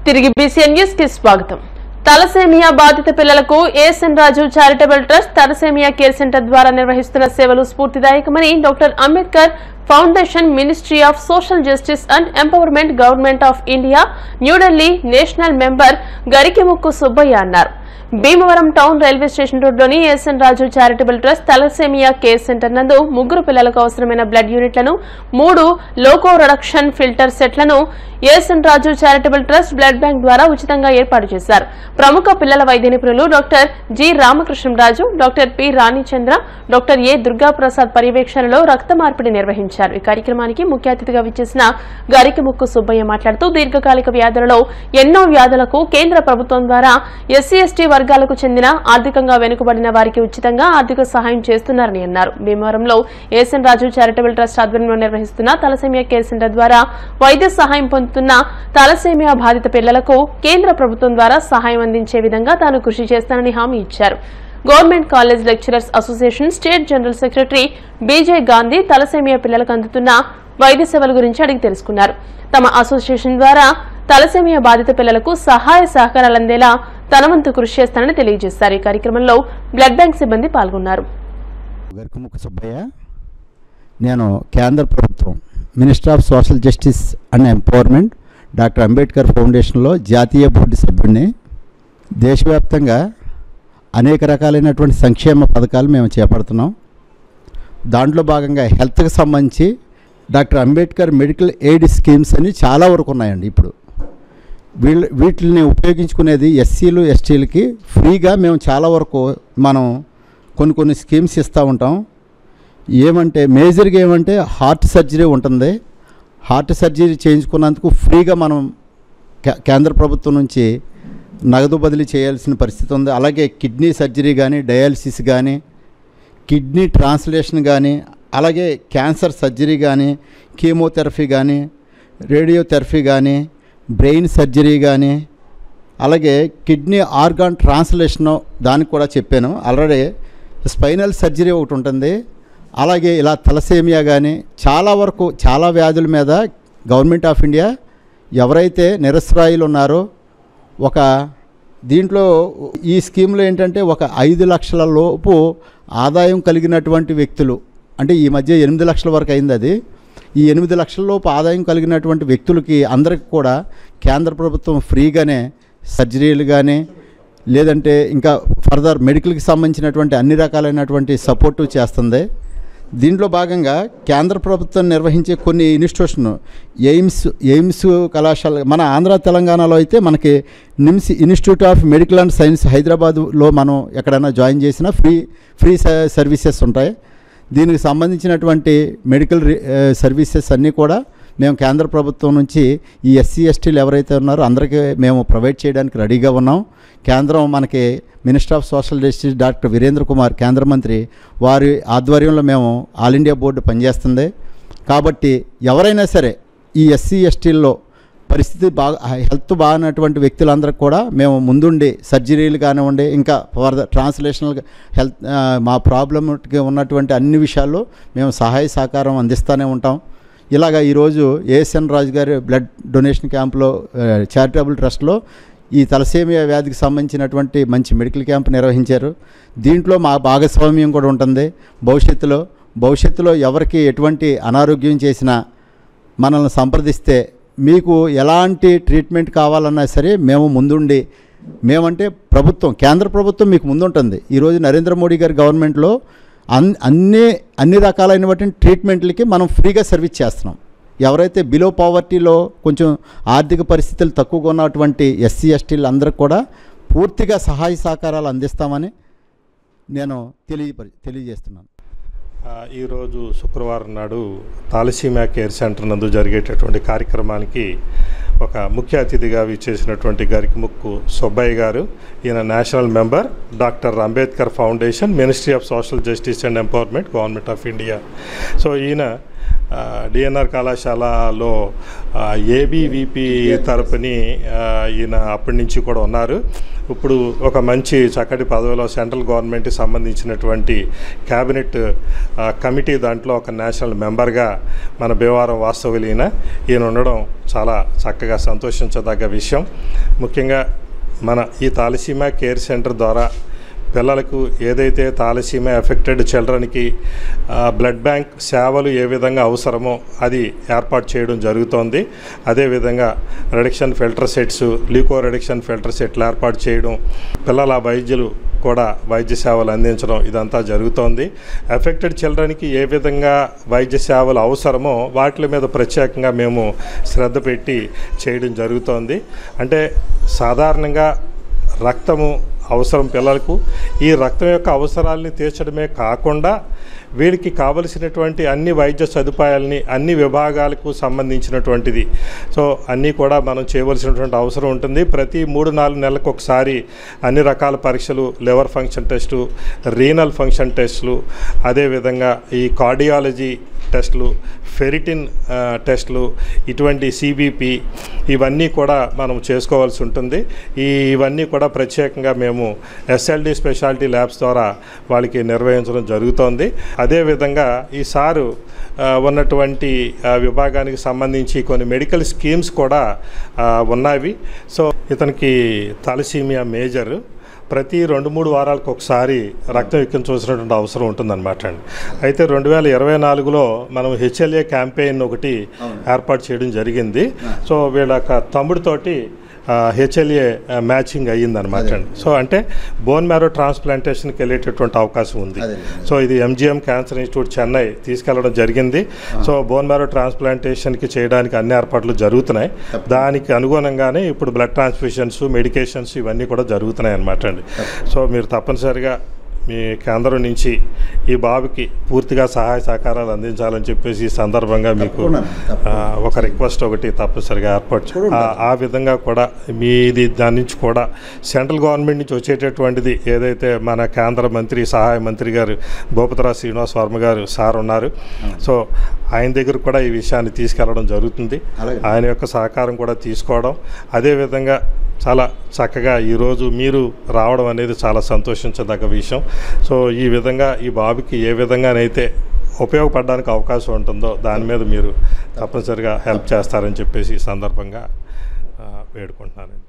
తిరిగి BCN news కి స్వాగతం. తలసేమియా బాధిత పిల్లలకు ASN Raju charitable trust thalassemia care centre ద్వారా నిర్వహిస్తున్న సేవలు స్ఫూర్తిదాయకమని doctor Ambedkar foundation, ministry of social justice and empowerment, government of India, New Delhi national member Garikemukku Subbaiah అన్నారు. భీమవరం టౌన్ రైల్వే స్టేషన్ రోడ్లోని ASN Raju charitable trust thalassemia care centre నందు 3 పిల్లలకు అవసరమైన బ్లడ్ యూనిట్లను, 3 లోకో రిడక్షన్ ఫిల్టర్ సెట్లను ASN Raju charitable trust blood bank ద్వారా ఉచితంగా ఏర్పాటు చేశారు. ప్రముఖ పిల్లల వైద్య నిపుణులు doctor G Ramakrishnaraju, doctor P Ranichandra, doctor A Durgaprasad పర్యవేక్షణలో రక్త మార్పిడి నిర్వహించారు. ఈ కార్యక్రమానికి ముఖ్య అతిథిగా విచ్చేసిన గరికెముక్కు సుబ్బయ్య మాట్లాడుతూ దీర్ఘకాలిక వ్యాధులలో ఎన్నో వ్యాధులకు కేంద్ర ప్రభుత్వం ద్వారా ఎస్సీ ఎస్టీ వర్గాలకు చెందిన ఆర్థికంగా వెనుకబడిన వారికి ఉచితంగా ఆర్థిక సహాయం చేస్తున్నారని అన్నారు. భీమవరంలో ఏఎస్ఎన్ రాజు చారిటబుల్ ట్రస్ట్ ఆధ్వర్యంలో నిర్వహిస్తున్న తలసేమియా కేర్ సెంటర్ ద్వారా వైద్య సహాయం పొందుతున్న తలసేమియా బాధిత పిల్లలకు కేంద్ర ప్రభుత్వం ద్వారా సహాయం అందించే విధంగా తాను కృషి చేస్తానని హామీ ఇచ్చారు. Government college lecturers association state general secretary BJ Gandhi thalassemia పిల్లలకు అందుతున్న వైద్య సేవల గురించి అడిగి తెలుసుకున్నారు. తమ అసోసియేషన్ ద్వారా తలసేమియా బాధిత పిల్లలకు సహాయ సహకారాలు అందేలా తన వంతు కృషి చేస్తానని తెలియజేశారు. ఈ కార్యక్రమంలో బ్లడ్ బ్యాంక్ సిబ్బంది పాల్గొన్నారు. గరికెముక్కు సుబ్బయ్య, నేను కేంద్ర ప్రభుత్వం minister of social justice and empowerment, doctor Ambedkar ఫౌండేషన్లో జాతీయ బోర్డు సభ్యుడిని. దేశవ్యాప్తంగా అనేక రకాలైనటువంటి సంక్షేమ పథకాలు మేము చేపడుతున్నాం. దాంట్లో భాగంగా హెల్త్కి సంబంధించి doctor Ambedkar medical aid schemes అని చాలా వరకు ఉన్నాయండి. ఇప్పుడు వీటిని ఉపయోగించుకునేది ఎస్సీలు ఎస్టీలకి ఫ్రీగా మేము చాలా వరకు మనం కొన్ని స్కీమ్స్ ఇస్తూ ఉంటాం. ఏమంటే మేజర్గా ఏమంటే హార్ట్ సర్జరీ ఉంటుంది. హార్ట్ సర్జరీ చేయించుకున్నందుకు ఫ్రీగా మనం కేంద్ర ప్రభుత్వం నుంచి నగదు బదిలీ చేయాల్సిన పరిస్థితి ఉంది. అలాగే కిడ్నీ సర్జరీ కానీ, డయాలసిస్ కానీ, కిడ్నీ ట్రాన్స్లేషన్ కానీ, అలాగే క్యాన్సర్ సర్జరీ కానీ, కీమోథెరపీ కానీ, రేడియోథెరపీ కానీ, బ్రెయిన్ సర్జరీ కానీ, అలాగే కిడ్నీ ఆర్గాన్ ట్రాన్స్లేషను దానికి కూడా చెప్పాను. ఆల్రెడీ స్పైనల్ సర్జరీ ఒకటి ఉంటుంది. అలాగే ఇలా తలసేమియా కానీ చాలా వరకు చాలా వ్యాధుల మీద గవర్నమెంట్ ఆఫ్ ఇండియా ఎవరైతే నిరసరాయులు ఉన్నారో ఒక దీంట్లో ఈ స్కీమ్లో ఏంటంటే ఒక 5 లక్షల లోపు ఆదాయం కలిగినటువంటి వ్యక్తులు, అంటే ఈ మధ్య 8 లక్షల వరకు అయింది అది. ఈ 8 లక్షల లోపు ఆదాయం కలిగినటువంటి వ్యక్తులకి అందరికి కూడా కేంద్ర ప్రభుత్వం ఫ్రీగానే సర్జరీలు కానీ లేదంటే ఇంకా ఫర్దర్ మెడికల్కి సంబంధించినటువంటి అన్ని రకాలైనటువంటి సపోర్టు చేస్తుంది. దీంట్లో భాగంగా కేంద్ర ప్రభుత్వం నిర్వహించే కొన్ని ఇన్స్టిట్యూషన్ ఎయిమ్స్ కళాశాల, మన ఆంధ్ర తెలంగాణలో అయితే మనకి NIMS institute of medical and science హైదరాబాదులో మనం ఎక్కడైనా జాయిన్ చేసినా ఫ్రీ సర్వీసెస్ ఉంటాయి. దీనికి సంబంధించినటువంటి మెడికల్ సర్వీసెస్ అన్నీ కూడా మేము కేంద్ర ప్రభుత్వం నుంచి ఈ ఎస్సీ ఎస్టీలు ఎవరైతే ఉన్నారో అందరికీ మేము ప్రొవైడ్ చేయడానికి రెడీగా ఉన్నాం. కేంద్రం మనకి minister of social justice doctor Virendra Kumar, కేంద్ర మంత్రి, వారి ఆధ్వర్యంలో మేము ఆల్ ఇండియా బోర్డు పనిచేస్తుంది. కాబట్టి ఎవరైనా సరే ఈ ఎస్సీ ఎస్టీల్లో పరిస్థితి హెల్త్ బాగున్నటువంటి వ్యక్తులందరికీ కూడా మేము ముందుండి సర్జరీలు కానివ్వండి, ఇంకా ఫర్దర్ ట్రాన్స్లేషనల్ హెల్త్ మా ప్రాబ్లమ్కి ఉన్నటువంటి అన్ని విషయాల్లో మేము సహాయ సహకారం అందిస్తూనే ఉంటాం. ఇలాగా ఈరోజు ఏఎస్ఎన్ రాజు గారి బ్లడ్ డొనేషన్ క్యాంపులో చారిటబుల్ ట్రస్ట్లో ఈ తలసేమియా వ్యాధికి సంబంధించినటువంటి మంచి మెడికల్ క్యాంప్ నిర్వహించారు. దీంట్లో మా భాగస్వామ్యం కూడా ఉంటుంది. భవిష్యత్తులో ఎవరికి ఎటువంటి అనారోగ్యం చేసినా మనల్ని సంప్రదిస్తే మీకు ఎలాంటి ట్రీట్మెంట్ కావాలన్నా సరే మేము ముందుండి, మేమంటే ప్రభుత్వం, కేంద్ర ప్రభుత్వం మీకు ముందుంటుంది. ఈరోజు నరేంద్ర మోడీ గారి గవర్నమెంట్లో అన్ని రకాలైనటువంటి ట్రీట్మెంట్లకి మనం ఫ్రీగా సర్వీస్ చేస్తున్నాం. ఎవరైతే బిలో పావర్టీలో కొంచెం ఆర్థిక పరిస్థితులు తక్కువగా ఉన్నటువంటి ఎస్సీ ఎస్టీలు అందరికి కూడా పూర్తిగా సహాయ సహకారాలు అందిస్తామని నేను తెలియజేస్తున్నాను. ఈరోజు శుక్రవారం నాడు తలసేమియా కేర్ సెంటర్ నందు జరిగేటటువంటి కార్యక్రమానికి ఒక ముఖ్య అతిథిగా విచ్చేసినటువంటి గరికెముక్కు సుబ్బయ్య గారు, ఈయన national member, doctor Ambedkar foundation, ministry of social justice and empowerment, government of India. So ఈయన డిఎన్ఆర్ కళాశాలలో ఏబీవీపీ తరపుని ఈయన అప్పటి నుంచి కూడా ఉన్నారు. ఇప్పుడు ఒక మంచి చక్కటి పదవిలో సెంట్రల్ గవర్నమెంట్కి సంబంధించినటువంటి క్యాబినెట్ కమిటీ దాంట్లో ఒక నేషనల్ మెంబర్గా మన భీమవరం వాస్తవ్యులు ఈయన ఉండడం చాలా చక్కగా సంతోషించదగ్గ విషయం. ముఖ్యంగా మన ఈ థాలసీమియా కేర్ సెంటర్ ద్వారా పిల్లలకు ఏదైతే థాలసీమియా ఎఫెక్టెడ్ చిల్డ్రన్కి బ్లడ్ బ్యాంక్ సేవలు ఏ విధంగా అవసరమో అది ఏర్పాటు చేయడం జరుగుతోంది. అదేవిధంగా రెడక్షన్ ఫిల్టర్ సెట్స్, లీకో రెడక్షన్ ఫిల్టర్ సెట్లు ఏర్పాటు చేయడం, పిల్లల వైద్యులు కూడా వైద్య సేవలు అందించడం ఇదంతా జరుగుతోంది. ఎఫెక్టెడ్ చిల్డ్రన్కి ఏ విధంగా వైద్య సేవలు అవసరమో వాటి మీద ప్రత్యేకంగా మేము శ్రద్ధ పెట్టి చేయడం జరుగుతోంది. అంటే సాధారణంగా రక్తము అవసరం పిల్లలకు. ఈ రక్తం యొక్క అవసరాలని తీర్చడమే కాకుండా వీడికి కావలసినటువంటి అన్ని వైద్య సదుపాయాలని అన్ని విభాగాలకు సంబంధించినటువంటిది అన్నీ కూడా మనం చేయవలసినటువంటి అవసరం ఉంటుంది. ప్రతి 3-4 నెలలకు ఒకసారి అన్ని రకాల పరీక్షలు, liver function test, renal function టెస్టులు, అదేవిధంగా ఈ కార్డియాలజీ టెస్టులు, ఫెరిటిన్ టెస్టులు, ఇటువంటి సిబిపి ఇవన్నీ కూడా మనం చేసుకోవాల్సి ఉంటుంది. ఇవన్నీ కూడా ప్రత్యేకంగా మేము ఎస్ఎల్డి స్పెషాలిటీ ల్యాబ్స్ ద్వారా వాళ్ళకి నిర్వహించడం జరుగుతోంది. అదేవిధంగా ఈ సారు ఉన్నటువంటి విభాగానికి సంబంధించి కొన్ని మెడికల్ స్కీమ్స్ కూడా ఉన్నవి. ఇతనికి థాలసీమియా మేజర్. ప్రతి 2-3 వారాలకు ఒకసారి రక్తం ఎక్కించవలసినటువంటి అవసరం ఉంటుందన్నమాట అండి. అయితే 2024లో మనం హెచ్ఎల్ఏ క్యాంపెయిన్ ఒకటి ఏర్పాటు చేయడం జరిగింది. వీళ్ళ తమ్ముడితోటి హెచ్ఎల్ఏ మ్యాచింగ్ అయ్యిందనమాట అండి. అంటే బోన్ మ్యారో ట్రాన్స్ప్లాంటేషన్కి వెళ్ళేటటువంటి అవకాశం ఉంది. ఇది ఎంజిఎం క్యాన్సర్ ఇన్స్టిట్యూట్ చెన్నై తీసుకెళ్లడం జరిగింది. బోన్ మ్యారో ట్రాన్స్ప్లాంటేషన్కి చేయడానికి అన్ని ఏర్పాట్లు జరుగుతున్నాయి. దానికి అనుగుణంగానే ఇప్పుడు బ్లడ్ ట్రాన్స్ఫ్యూషన్స్, మెడికేషన్స్ ఇవన్నీ కూడా జరుగుతున్నాయి అనమాట అండి. మీరు తప్పనిసరిగా మీ కేంద్రం నుంచి ఈ బాబుకి పూర్తిగా సహాయ సహకారాలు అందించాలని చెప్పేసి ఈ సందర్భంగా మీకు ఒక రిక్వెస్ట్ ఒకటి తప్పనిసరిగా ఏర్పాటు ఆ విధంగా కూడా మీది దాని నుంచి కూడా సెంట్రల్ గవర్నమెంట్ నుంచి వచ్చేటటువంటిది ఏదైతే మన కేంద్ర మంత్రి, సహాయ మంత్రి గారు భూపతిరాజు శ్రీనివాస్ వర్మ గారు సార్ ఉన్నారు. ఆయన దగ్గర కూడా ఈ విషయాన్ని తీసుకెళ్లడం జరుగుతుంది. ఆయన యొక్క సహకారం కూడా తీసుకోవడం, అదేవిధంగా చాలా చక్కగా ఈరోజు మీరు రావడం అనేది చాలా సంతోషించదగ్గ విషయం. ఈ విధంగా ఈ బాబుకి ఏ విధంగానైతే ఉపయోగపడడానికి అవకాశం ఉంటుందో దాని మీద మీరు తప్పనిసరిగా హెల్ప్ చేస్తారని చెప్పేసి ఈ సందర్భంగా వేడుకుంటున్నానండి.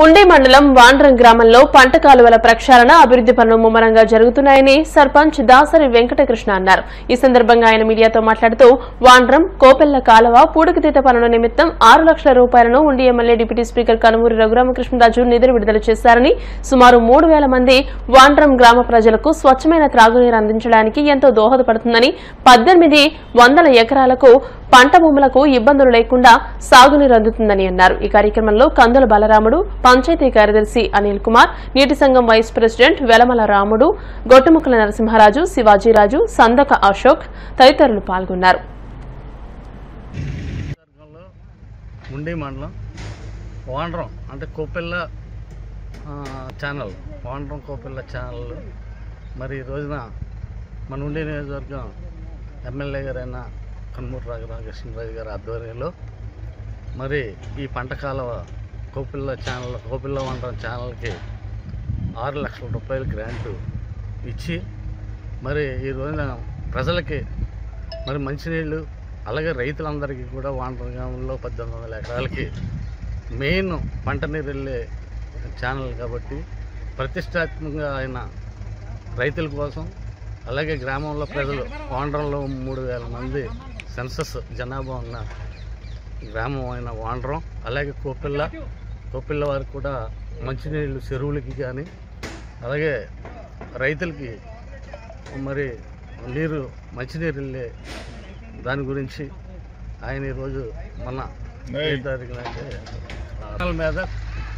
ఉండి మండలం వాండ్రం గ్రామంలో పంట కాలువల ప్రక్షాళన, అభివృద్ది పనులు ముమ్మరంగా జరుగుతున్నాయని సర్పంచ్ దాసరి వెంకటకృష్ణ అన్నారు. ఈ సందర్భంగా ఆయన మీడియాతో మాట్లాడుతూ వాండ్రం కోపెల్ల కాలువ పూడికతీత పనుల నిమిత్తం 6 లక్షల రూపాయలను ఉండి MLA deputy speaker Kanumuri Raghuramakrishnaraju నిధులు విడుదల చేశారని, సుమారు 3,000 మంది వాండ్రం గ్రామ ప్రజలకు స్వచ్ఛమైన త్రాగునీరు అందించడానికి ఎంతో దోహదపడుతుందని, 1800 ఎకరాలకు పంట భూములకు ఇబ్బందులు లేకుండా సాగునీరు అందుతుందని అన్నారు. ఈ కార్యక్రమంలో కందుల బలరాముడు, పంచాయతీ కార్యదర్శి అనిల్ కుమార్, నీటి సంఘం వైస్ ప్రెసిడెంట్ వెలమల రాముడు, గొట్టుముక్కల నరసింహరాజు, శివాజీరాజు, సందక అశోక్ తదితరులు పాల్గొన్నారు. ఉండి మండలం వాండ్రం అంటే కోపెల్ల ఛానల్, వాండ్రం కోపెల్ల ఛానల్ మరి ఈ రోజున మన ఉండి నియోజకవర్గం ఎమ్మెల్యే గారైన కనుమూరి రఘురామకృష్ణరాజు గారి ఆధ్వర్యంలో మరి ఈ పంట కాలువ కోపిల్ల వాండ్రం ఛానల్కి 6 లక్షల రూపాయల గ్రాంటు ఇచ్చి మరి ఈ రోజున ప్రజలకి మరి మంచినీళ్ళు, అలాగే రైతులందరికీ కూడా వాండ్రం గ్రామంలో 1800 ఎకరాలకి మెయిన్ పంట నీరు వెళ్ళే ఛానల్ కాబట్టి ప్రతిష్టాత్మకంగా ఆయన రైతుల కోసం, అలాగే గ్రామంలో ప్రజలు వాండ్రంలో 3,000 మంది సెన్సస్ జనాభా ఉన్న గ్రామం అయిన వాండ్రం, అలాగే కోపిల్ల వారికి కూడా మంచినీళ్ళు చెరువులకి కానీ, అలాగే రైతులకి మరి మంచినీరు వెళ్ళే దాని గురించి ఆయన ఈరోజు మన 5 తారీఖున అంటే మీద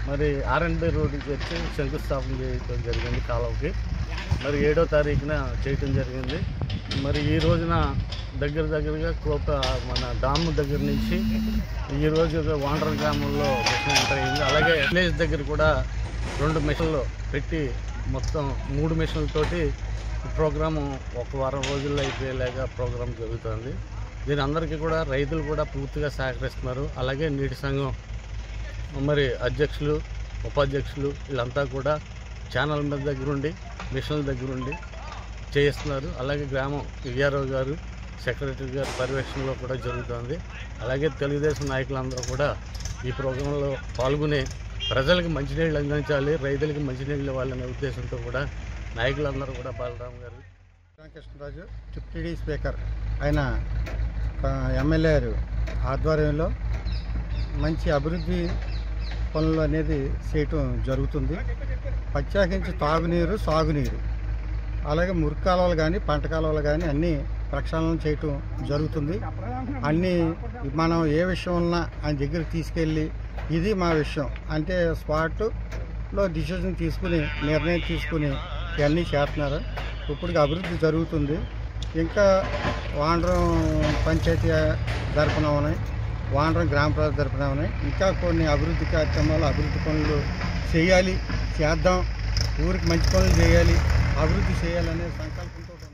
మరి R&B రోడ్డుకి వచ్చి శంకుస్థాపన చేయడం జరిగింది కాలువకి. మరి 7వ తారీఖున చేయటం జరిగింది. మరి ఈ రోజున దగ్గరగా మన డామ్ దగ్గర నుంచి ఈరోజు వాండ్రం గ్రామంలో మిషన్ ఎంటర్ అయింది. అలాగే విలేజ్ దగ్గర కూడా 2 మిషన్లు పెట్టి మొత్తం 3 మిషన్లతోటి ప్రోగ్రాము ఒక వారం రోజుల్లో అయిపోయేలాగా ప్రోగ్రాం జరుగుతుంది. దీని అందరికీ కూడా రైతులు కూడా పూర్తిగా సహకరిస్తున్నారు. అలాగే నీటి సంఘం మరి అధ్యక్షులు, ఉపాధ్యక్షులు వీళ్ళంతా కూడా ఛానల్ మీద దగ్గరుండి మిషన్ల దగ్గరుండి చేయిస్తున్నారు. అలాగే గ్రామం విఆర్ఓ గారు, సెక్రటరీ గారు పర్యవేక్షణలో కూడా జరుగుతుంది. అలాగే తెలుగుదేశం నాయకులందరూ కూడా ఈ ప్రోగ్రాంలో పాల్గొని ప్రజలకు మంచినీళ్ళు అందించాలి, రైతులకి మంచినీళ్ళు ఇవ్వాలనే ఉద్దేశంతో కూడా నాయకులందరూ కూడా బాలరామ్ గారు, కృష్ణరాజు డిప్యూటీ స్పీకర్ ఆయన ఎమ్మెల్యే ఆధ్వర్యంలో మంచి అభివృద్ధి పనులు అనేది చేయటం జరుగుతుంది. ప్రత్యేకించి తాగునీరు, సాగునీరు, అలాగే మురికి కాలువలు కానీ పంట కాలువలు కానీ అన్నీ ప్రక్షాళన చేయటం జరుగుతుంది. అన్నీ మనం ఏ విషయం ఉన్నా ఆయన దగ్గరికి తీసుకెళ్ళి ఇది మా విషయం అంటే స్పాట్లో డిసిజన్ తీసుకుని నిర్ణయం తీసుకుని ఇవన్నీ చేస్తున్నారు. ఇప్పటికి అభివృద్ధి జరుగుతుంది. ఇంకా వాండ్రం పంచాయతీ తరపున ఉన్నాయి, వాండ్రం గ్రామ ప్రజల తరపున ఉన్నాయి. ఇంకా కొన్ని అభివృద్ధి కార్యక్రమాలు, అభివృద్ధి పనులు చేయాలి, చేద్దాం, ఊరికి మంచి పనులు చేయాలి, అభివృద్ధి చేయాలనే సంకల్పంతో ఉన్నాం.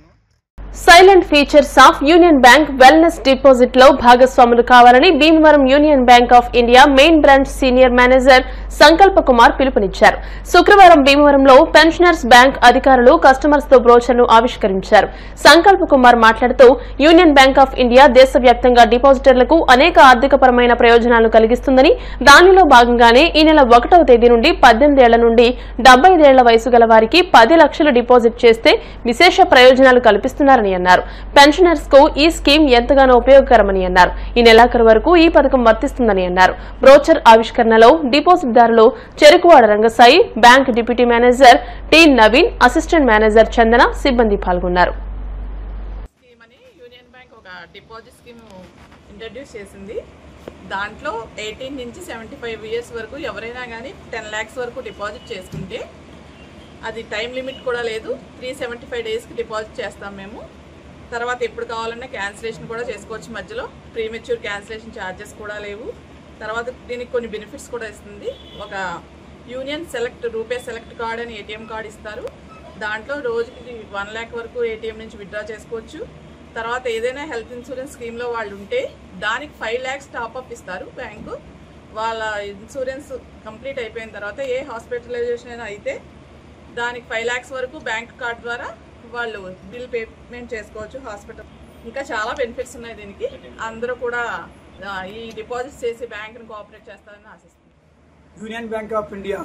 Silent features of union bank wellness deposit లో భాగస్వాములు కావాలని Bhimavaram union bank of India main branch senior manager సంకల్ప కుమార్ పిలుపునిచ్చారు. శుక్రవారం భీమవరంలో పెన్షనర్స్ బ్యాంక్ అధికారులు కస్టమర్స్ తో బ్రోచర్ను ఆవిష్కరించారు. సంకల్ప కుమార్ మాట్లాడుతూ యూనియన్ బ్యాంక్ ఆఫ్ ఇండియా దేశవ్యాప్తంగా డిపాజిటర్లకు అనేక ఆర్థికపరమైన ప్రయోజనాలు కలిగిస్తుందని, దానిలో భాగంగానే ఈ నెల 1వ తేదీ నుండి 18 ఏళ్ల నుండి 75 ఏళ్ల వయసు గల వారికి 10 లక్షలు డిపాజిట్ చేస్తే విశేష ప్రయోజనాలు కల్పిస్తున్నారని అన్నారు. పెన్షనర్స్ కు ఈ స్కీమ్ ఎంతగానో ఉపయోగకరమని అన్నారు. ఈ నెలాఖరు వరకు ఈ పథకం వర్తిస్తుందని అన్నారు. బ్రోచర్ ఆవిష్కరణలో డిపాజిట్ దారులు Cherukuvada Rangasai, bank deputy manager T Naveen, assistant manager Chandana సిబ్బంది పాల్గొన్నారు. యూనియన్ బ్యాంక్ ఒక డిపాజిట్ స్కీమ్ ఇంట్రడ్యూస్ చేసింది. దాంట్లో 18 నుంచి 75 ఇయర్స్ వరకు ఎవరైనా కానీ 10 lakhs వరకు డిపాజిట్ చేసుకుంటే అది టైం లిమిట్ కూడా లేదు, 375 డేస్కి డిపాజిట్ చేస్తాం మేము. తర్వాత ఎప్పుడు కావాలన్నా క్యాన్సిలేషన్ కూడా చేసుకోవచ్చు. మధ్యలో ప్రీమెచ్యూర్ క్యాన్సిలేషన్ ఛార్జెస్ కూడా లేవు. తర్వాత దీనికి కొన్ని బెనిఫిట్స్ కూడా ఇస్తుంది. ఒక union select RuPay select card అని ఏటీఎం కార్డ్ ఇస్తారు. దాంట్లో రోజుకి 1 lakh వరకు ఏటీఎం నుంచి విత్డ్రా చేసుకోవచ్చు. తర్వాత ఏదైనా హెల్త్ ఇన్సూరెన్స్ స్కీమ్లో వాళ్ళు ఉంటే దానికి 5 lakhs టాప్అప్ ఇస్తారు బ్యాంకు. వాళ్ళ ఇన్సూరెన్స్ కంప్లీట్ అయిపోయిన తర్వాత ఏ హాస్పిటలైజేషన్ అయినా అయితే దానికి 5 lakhs వరకు బ్యాంక్ కార్డ్ ద్వారా వాళ్ళు బిల్ పేమెంట్ చేసుకోవచ్చు హాస్పిటల్. ఇంకా చాలా బెనిఫిట్స్ ఉన్నాయి దీనికి. అందరూ కూడా ఈ డిపాజిట్స్ చేసి బ్యాంకును కోఆపరేట్ చేస్తారని ఆశిస్తున్నాను. యూనియన్ బ్యాంక్ ఆఫ్ ఇండియా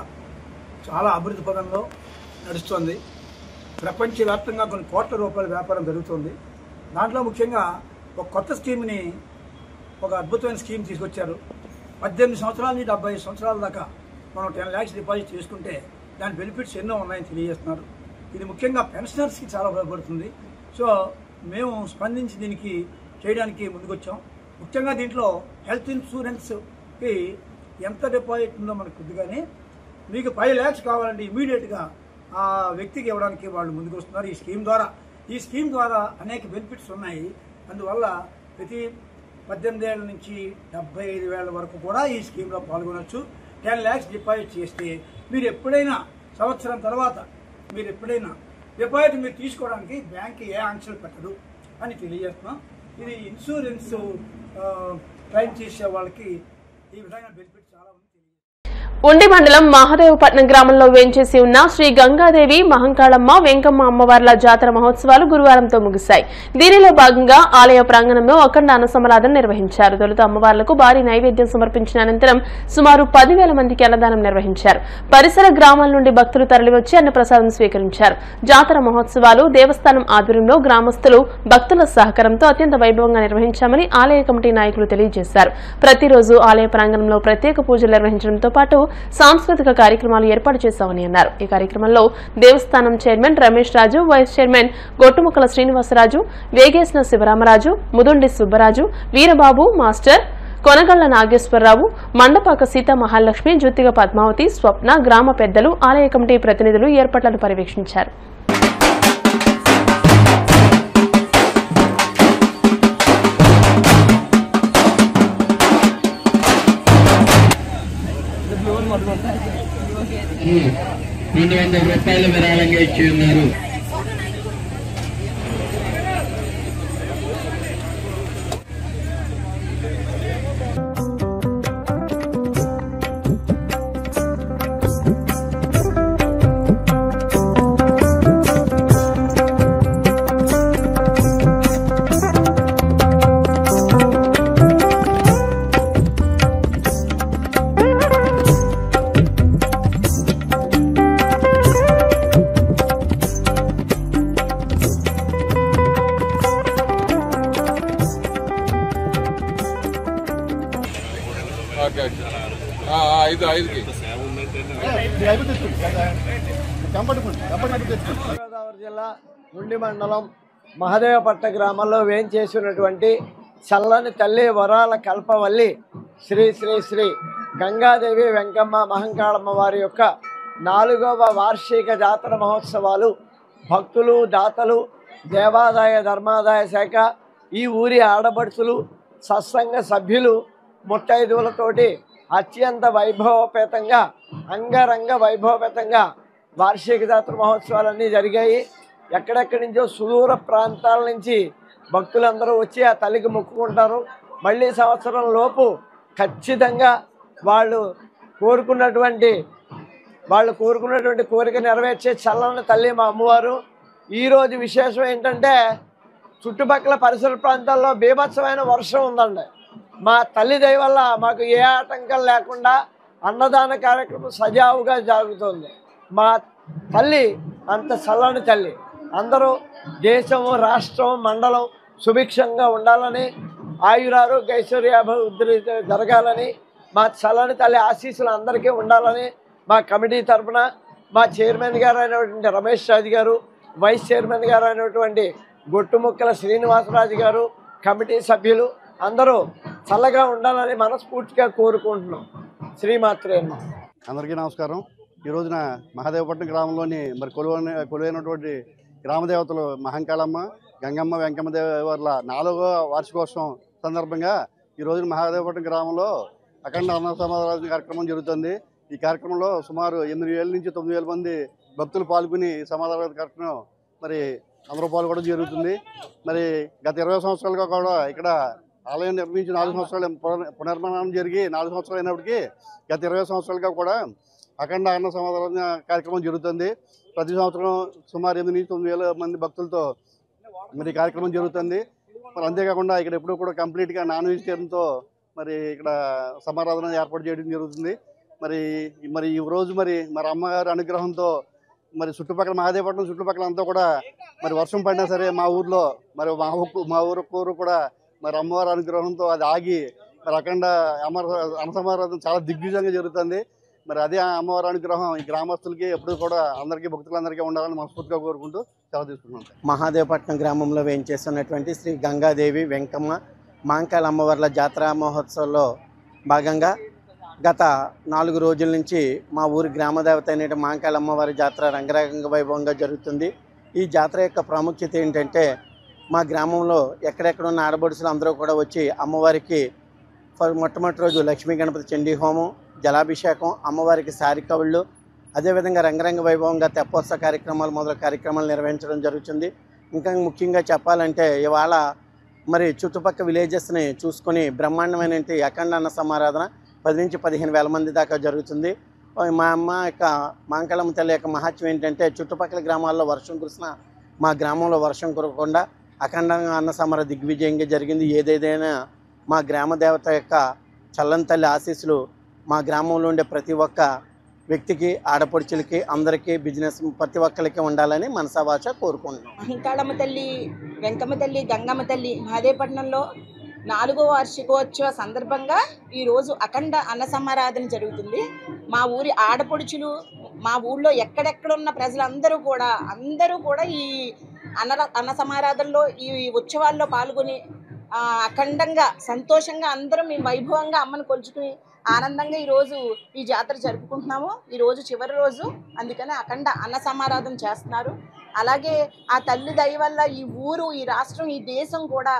చాలా అభివృద్ధి పదంలో నడుస్తుంది. ప్రపంచవ్యాప్తంగా కొన్ని కోట్ల రూపాయల వ్యాపారం జరుగుతుంది. దాంట్లో ముఖ్యంగా ఒక కొత్త స్కీమ్ని, ఒక అద్భుతమైన స్కీమ్ తీసుకొచ్చారు. 18 సంవత్సరాల నుంచి 75 సంవత్సరాల దాకా మనం 10 lakhs డిపాజిట్ చేసుకుంటే దాని బెనిఫిట్స్ ఎన్నో ఉన్నాయని తెలియజేస్తున్నారు. ఇది ముఖ్యంగా పెన్షనర్స్కి చాలా ఉపయోగపడుతుంది. సో మేము స్పందించి దీనికి చేయడానికి ముందుకొచ్చాం. ముఖ్యంగా దీంట్లో హెల్త్ ఇన్సూరెన్స్కి ఎంత డిపాజిట్ ఉందో మనకు కొద్దిగానే, మీకు 5 lakhs కావాలంటే ఇమీడియట్గా ఆ వ్యక్తికి ఇవ్వడానికి వాళ్ళు ముందుకు వస్తున్నారు ఈ స్కీమ్ ద్వారా అనేక బెనిఫిట్స్ ఉన్నాయి. అందువల్ల ప్రతి 18 ఏళ్ల నుంచి 75 ఏళ్ల వరకు కూడా ఈ స్కీమ్లో పాల్గొనవచ్చు. 10 lakhs డిపాజిట్ చేస్తే మీరు ఎప్పుడైనా సంవత్సరం తర్వాత మీరు ఎప్పుడైనా డిపాజిట్ మీరు తీసుకోవడానికి బ్యాంక్ ఏ ఆంక్షలు పెట్టదు అని తెలియజేస్తున్నాం. ఇది ఇన్సూరెన్స్ క్లెయిమ్ చేసే వాళ్ళకి ఈ విధంగా బెనిఫిట్ చాలా ఉంది. ఉండి మండలం మహాదేవపట్నం గ్రామంలో వేంచేసి ఉన్న శ్రీ గంగాదేవి మహంకాళమ్మ వెంకమ్మ అమ్మవార్ల జాతర మహోత్సవాలు గురువారంతో ముగిశాయి. దీనిలో భాగంగా ఆలయ ప్రాంగణంలో అఖండ అన్నసమారాధన నిర్వహించారు. తొలుత అమ్మవార్లకు భారీ నైవేద్యం సమర్పించిన అనంతరం సుమారు 10,000 మందికి అన్నదానం నిర్వహించారు. పరిసర గ్రామాల నుండి భక్తులు తరలివచ్చి అన్నప్రసాదం స్వీకరించారు. జాతర మహోత్సవాలు దేవస్థానం ఆధ్వర్యంలో గ్రామస్తులు భక్తుల సహకారంతో అత్యంత వైభవంగా నిర్వహించామని ఆలయ కమిటీ నాయకులు తెలియజేశారు. ప్రతిరోజు ఆలయ ప్రాంగణంలో ప్రత్యేక పూజలు నిర్వహించడంతో పాటు సాంస్కృతిక కార్యక్రమాలు ఏర్పాటు చేశామని అన్నారు. ఈ కార్యక్రమంలో దేవస్థానం chairman Ramesh Raju, vice chairman Gottumukkala Srinivasaraju, Vegesina Sivaramaraju, Mudundi Subbaraju, Veerababu master, Konagalla Nageswararao, Mandapaka Sita Mahalakshmi, Juttiga Padmavathi, Swapna, గ్రామ పెద్దలు, ఆలయ కమిటీ ప్రతినిధులు ఏర్పాట్లను పర్యవేక్షించారు. 200 రూపాయలు విరాళంగా ఇచ్చి ఉన్నారు. గోదావరి జిల్లా ఉండి మండలం మహదేవపట్న గ్రామంలో వేంచేసినటువంటి చల్లని తల్లి వరాల కల్పవల్లి శ్రీ శ్రీ శ్రీ గంగాదేవి వెంకమ్మ మహంకాళమ్మ వారి యొక్క 4వ వార్షిక జాతర మహోత్సవాలు భక్తులు, దాతలు, దేవాదాయ ధర్మాదాయ శాఖ, ఈ ఊరి ఆడపడుచులు, సత్సంగ సభ్యులు, ముత్తైదువులతోటి అత్యంత వైభవపేతంగా, అంగరంగ వైభవపేతంగా వార్షిక జాతర మహోత్సవాలన్నీ జరిగాయి. ఎక్కడెక్కడి నుంచో సుదూర ప్రాంతాల నుంచి భక్తులందరూ వచ్చి ఆ తల్లికి మొక్కుకుంటారు. మళ్ళీ సంవత్సరం లోపు ఖచ్చితంగా వాళ్ళు కోరుకున్నటువంటి కోరిక నెరవేర్చే చల్లని తల్లి మా అమ్మవారు. ఈరోజు విశేషం ఏంటంటే చుట్టుపక్కల పరిసర ప్రాంతాల్లో బీభత్సమైన వర్షం ఉందండి. మా తల్లి దయ వల్ల మాకు ఏ ఆటంకం లేకుండా అన్నదాన కార్యక్రమం సజావుగా జరుగుతుంది. మా తల్లి అంత చల్లని తల్లి. అందరూ దేశం, రాష్ట్రం, మండలం సుభిక్షంగా ఉండాలని, ఆయురారోగ్య ఐశ్వర్యాభివృద్ధి జరగాలని, మా చల్లని తల్లి ఆశీస్సులు అందరికీ ఉండాలని మా కమిటీ తరఫున మా చైర్మన్ గారు అయినటువంటి రమేష్ రాజు గారు, వైస్ చైర్మన్ గారు అయినటువంటి గొట్టుముక్కల శ్రీనివాసరాజు గారు, కమిటీ సభ్యులు అందరూ చల్లగా ఉండాలని మనస్ఫూర్తిగా కోరుకుంటున్నాం. శ్రీమాత్రే నమః. అందరికీ నమస్కారం. ఈ రోజున మహదేవపట్నం గ్రామంలోని మరి కొలువైనటువంటి గ్రామ దేవతలు మహంకాళమ్మ, గంగమ్మ, వెంకమ్మ దేవర్ల 4వ వార్షికోత్సవం సందర్భంగా ఈ రోజున మహదేవపట్నం గ్రామంలో అఖండ అన్న సమారాధన కార్యక్రమం జరుగుతుంది. ఈ కార్యక్రమంలో సుమారు 8,000 నుంచి 9,000 మంది భక్తులు పాల్గొని సమారాధన కార్యక్రమం మరి అందరూ పాల్గొనడం జరుగుతుంది. మరి గత 20 సంవత్సరాలుగా కూడా ఇక్కడ ఆలయం నిర్మించి 4 సంవత్సరాలు పునర్నిర్మాణం జరిగి 4 సంవత్సరాలు అయినప్పటికీ గత 20 సంవత్సరాలుగా కూడా అఖండ అన్న సమారాధన కార్యక్రమం జరుగుతుంది. ప్రతి సంవత్సరం సుమారు 8,000 నుంచి 9,000 మంది భక్తులతో మరి కార్యక్రమం జరుగుతుంది. మరి అంతేకాకుండా ఇక్కడ ఎప్పుడు కూడా కంప్లీట్గా నాన్ వెజిటేరియన్తో మరి ఇక్కడ సమారాధన ఏర్పాటు చేయడం జరుగుతుంది. మరి ఈ రోజు మరి అమ్మగారి అనుగ్రహంతో మరి చుట్టుపక్కల మహదేవపట్నం చుట్టుపక్కల అంతా కూడా మరి వర్షం పడినా సరే మా ఊర్లో మరి మా ఊరు కూడా మరి అమ్మవారి అనుగ్రహంతో అది ఆగి మరి అఖండ అన్న సమారాధన చాలా దిగ్విజయంగా జరుగుతుంది. మరి అదే అమ్మవారి అనుగ్రహం ఈ గ్రామస్తులకి ఎప్పుడు కూడా అందరికీ భక్తులందరికీ ఉండాలని మనస్ఫూర్తిగా కోరుకుంటూ సెలవు తీసుకుంటున్నాం. మహాదేవపట్నం గ్రామంలో వేయించేస్తున్నటువంటి శ్రీ గంగాదేవి వెంకమ్మ మహంకాళ అమ్మవార్ల జాతర మహోత్సవంలో భాగంగా గత 4 రోజుల నుంచి మా ఊరి గ్రామదేవత అయిన మహంకాళ అమ్మవారి జాతర రంగరంగ వైభవంగా జరుగుతుంది. ఈ జాతర యొక్క ప్రాముఖ్యత ఏంటంటే మా గ్రామంలో ఎక్కడెక్కడ ఉన్న ఆడబడుసులు అందరూ కూడా వచ్చి అమ్మవారికి మొట్టమొదటి రోజు లక్ష్మీ గణపతి చండీ హోమం, జలాభిషేకం, అమ్మవారికి సారికవుళ్ళు, అదేవిధంగా రంగరంగ వైభవంగా తెప్పోత్సవ కార్యక్రమాలు మొదలైన కార్యక్రమాలు నిర్వహించడం జరుగుతుంది. ఇంకా ముఖ్యంగా చెప్పాలంటే ఇవాళ మరి చుట్టుపక్కల విలేజెస్ని చూసుకొని బ్రహ్మాండమైన అఖండ అన్న సమారాధన 10 నుంచి 15,000 మంది దాకా జరుగుతుంది. మా అమ్మ యొక్క మహంకాళమ్మ తల్లి యొక్క మహత్యం ఏంటంటే చుట్టుపక్కల గ్రామాల్లో వర్షం కురిసిన మా గ్రామంలో వర్షం కురవకుండా అఖండంగా అన్న సమార దిగ్విజయంగా జరిగింది. ఏదేదైనా మా గ్రామ దేవత యొక్క చల్లని తల్లి ఆశీస్సులు మా గ్రామంలో ఉండే ప్రతి ఒక్క వ్యక్తికి, ఆడపడుచులకి, అందరికీ, బిజినెస్ ప్రతి ఒక్కరికి ఉండాలని మనసావాచ కోరుకుంటున్నాం. మహంకాళమ్మ తల్లి, వెంకమ్మ తల్లి, గంగమ్మ తల్లి మహదేవపట్నంలో 4వ వార్షికోత్సవ సందర్భంగా ఈరోజు అఖండ అన్న సమారాధన జరుగుతుంది. మా ఊరి ఆడపడుచులు, మా ఊళ్ళో ఎక్కడెక్కడున్న ప్రజలందరూ కూడా ఈ అన్న సమారాధనలో ఈ ఉత్సవాల్లో పాల్గొని అఖండంగా సంతోషంగా అందరం ఈ వైభవంగా అమ్మను కొలుచుకుని ఆనందంగా ఈరోజు ఈ జాతర జరుపుకుంటున్నాము. ఈరోజు చివరి రోజు, అందుకని అఖండ అన్న సమారాధన చేస్తున్నారు. అలాగే ఆ తల్లి దయ వల్ల ఈ ఊరు, ఈ రాష్ట్రం, ఈ దేశం కూడా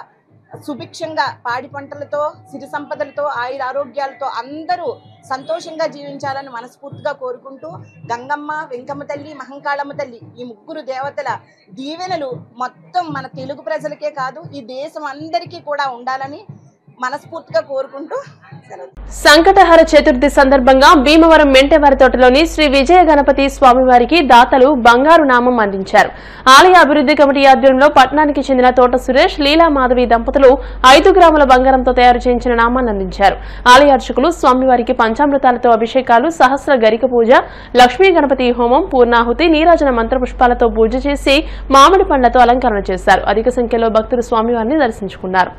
సుభిక్షంగా పాడి పంటలతో, సిరి సంపదలతో, ఆయుర ఆరోగ్యాలతో అందరూ సంతోషంగా జీవించాలని మనస్ఫూర్తిగా కోరుకుంటూ గంగమ్మ, వెంకమ్మ తల్లి, మహంకాళమ్మ తల్లి ఈ ముగ్గురు దేవతల దీవెనలు మొత్తం మన తెలుగు ప్రజలకే కాదు ఈ దేశం అందరికీ కూడా ఉండాలని మనస్ఫూర్తిగా కోరుకుంటూ సంకటహర చతుర్థి సందర్భంగా భీమవరం మెంటెవారి తోటలోని శ్రీ విజయ గణపతి స్వామివారికి దాతలు బంగారు నామం అందించారు. ఆలయ అభివృద్ధి కమిటీ ఆధ్వర్యంలో పట్టణానికి చెందిన తోట సురేష్, లీలా మాధవి దంపతులు 5 గ్రాముల బంగారంతో తయారు చేయించిన నామాన్ని అందించారు. ఆలయ అర్చకులు స్వామివారికి పంచామృతాలతో అభిషేకాలు, సహస్ర గరిక పూజ, లక్ష్మీ గణపతి హోమం, పూర్ణాహుతి, నీరాజన మంత్రపుష్పాలతో పూజ చేసి మామిడి పండ్లతో అలంకరణ చేశారు. అధిక సంఖ్యలో భక్తులు స్వామివారిని దర్శించుకున్నారు.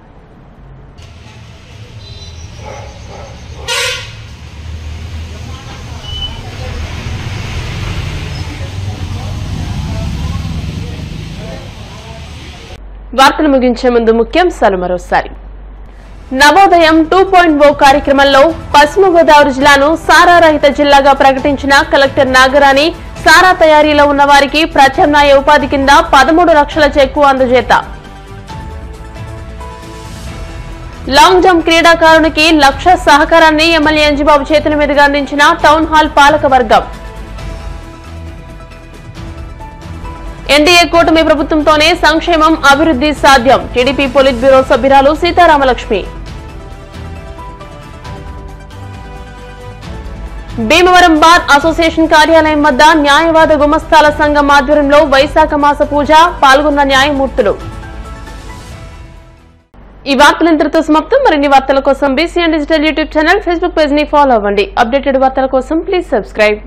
వార్తలు ముగించే ముందు ముఖ్యాంశాలు మరోసారి. నవోదయం 2.0 కార్యక్రమంలో పశ్చిమ గోదావరి జిల్లాను సారా రహిత జిల్లాగా ప్రకటించిన కలెక్టర్ నాగరాణి. సారా తయారీలో ఉన్న వారికి ప్రత్యామ్నాయ ఉపాధి కింద 13 లక్షల చెక్కు అందజేత. లాంగ్ జంప్ క్రీడాకారునికి లక్ష సహకారాన్ని ఎమ్మెల్యే అంజిబాబు చేతుల మీదుగా అందించిన టౌన్ హాల్ పాలక వర్గం. ఎన్డీఏ కూటమి ప్రభుత్వంతోనే సంక్షేమం, అభివృద్ధి సాధ్యం. టీడీపీ పొలిట్ బ్యూరో సభ్యురాలు సీతారామలక్ష్మి. భీమవరం బార్ అసోసియేషన్ కార్యాలయం వద్ద న్యాయవాద గుమస్తాల సంఘం ఆధ్వర్యంలో వైశాఖ మాస పూజ, పాల్గొన్న న్యాయమూర్తులు. ఈ వార్తలు ఇంతటితో సమాప్తం. మరిన్ని వార్తల కోసం BCN digital YouTube channel, Facebook page ని ఫాలో అవ్వండి. అప్డేటెడ్ వార్తల కోసం ప్లీజ్ సబ్స్క్రైబ్.